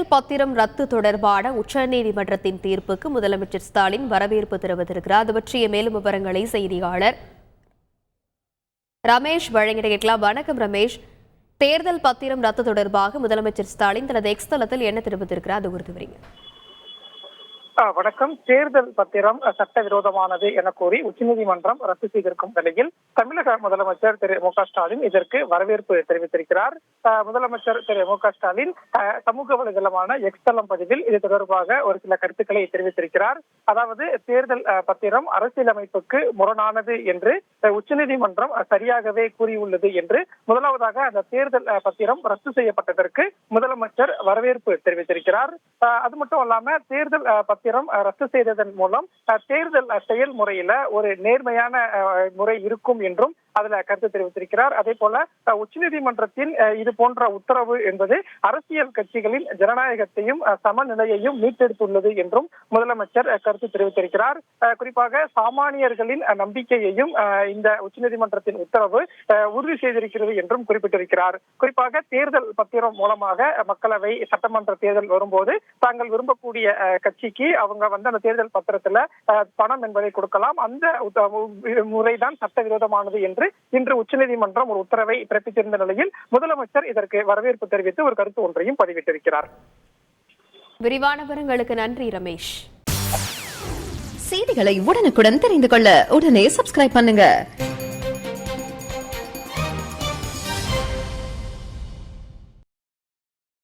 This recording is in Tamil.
தேர்தல் பத்திரம் ரத்து தொடர்பான உச்சநீதிமன்றத்தின் தீர்ப்புக்கு முதலமைச்சர் ஸ்டாலின் வரவேற்பு தெரிவித்திருக்கிறார். அது பற்றிய மேலும் விவரங்களை செய்தியாளர் ரமேஷ் வழங்கிட கேட்கலாம். வணக்கம் ரமேஷ். தேர்தல் பத்திரம் ரத்து தொடர்பாக முதலமைச்சர் ஸ்டாலின் தனது எக்ஸ் தளத்தில் என்ன தெரிவித்திருக்கிறார், அது குறித்து வரீங்க? வணக்கம். தேர்தல் பத்திரம் சட்டவிரோதமானது என கூறி உச்சநீதிமன்றம் ரத்து செய்திருக்கும் நிலையில் தமிழக முதலமைச்சர் திரு மு.க. ஸ்டாலின் இதற்கு வரவேற்பு தெரிவித்திருக்கிறார். முதலமைச்சர் திரு மு.க. ஸ்டாலின் சமூக வலைதளமான எக்ஸ் தளம் பதிவில் இது தொடர்பாக ஒரு சில கருத்துக்களை தெரிவித்திருக்கிறார். அதாவது தேர்தல் பத்திரம் அரசியலமைப்புக்கு முரணானது என்று உச்சநீதிமன்றம் சரியாகவே கூறியுள்ளது என்று முதலாவதாக அந்த தேர்தல் பத்திரம் ரத்து செய்யப்பட்டதற்கு முதலமைச்சர் வரவேற்பு தெரிவித்திருக்கிறார். அது மட்டும் இல்லாம தேர்தல் பத்திரம் ரத்து செய்ததன் மூலம் தேர்தல் செயல்முறையில ஒரு நேர்மையான முறை இருக்கும் என்றும் அதுல கருத்து தெரிவித்திருக்கிறார். அதே போல உச்சநீதிமன்றத்தின் இது போன்ற உத்தரவு என்பது அரசியல் கட்சிகளின் ஜனநாயகத்தையும் சமநிலையையும் மீட்டெடுத்துள்ளது என்றும் முதலமைச்சர் கருத்து தெரிவித்திருக்கிறார். குறிப்பாக சாமானியர்களின் நம்பிக்கையையும் இந்த உச்சநீதிமன்றத்தின் உத்தரவு உறுதி செய்திருக்கிறது என்றும் குறிப்பிட்டிருக்கிறார். குறிப்பாக தேர்தல் பத்திரம் மூலமாக மக்களவை சட்டமன்ற தேர்தல் வரும்போது தாங்கள் விரும்பக்கூடிய கட்சிக்கு அவங்க அந்த தேர்தல் பத்திரத்துல பணம் என்பதை கொடுக்கலாம். அந்த முறைதான் சட்டவிரோதமானது என்று இன்று உச்சநீதிமன்றம் ஒரு உத்தரவை பிறப்பித்திருந்த நிலையில் முதலமைச்சர் இதற்கு வரவேற்பு தெரிவித்து ஒரு கருத்து ஒன்றையும் பதிவிட்டிருக்கிறார். விரிவான விவரங்களுக்கு நன்றி ரமேஷ். செய்திகளை உடனுக்குடன் தெரிந்து கொள்ள உடனே சப்ஸ்கிரைப் பண்ணுங்க.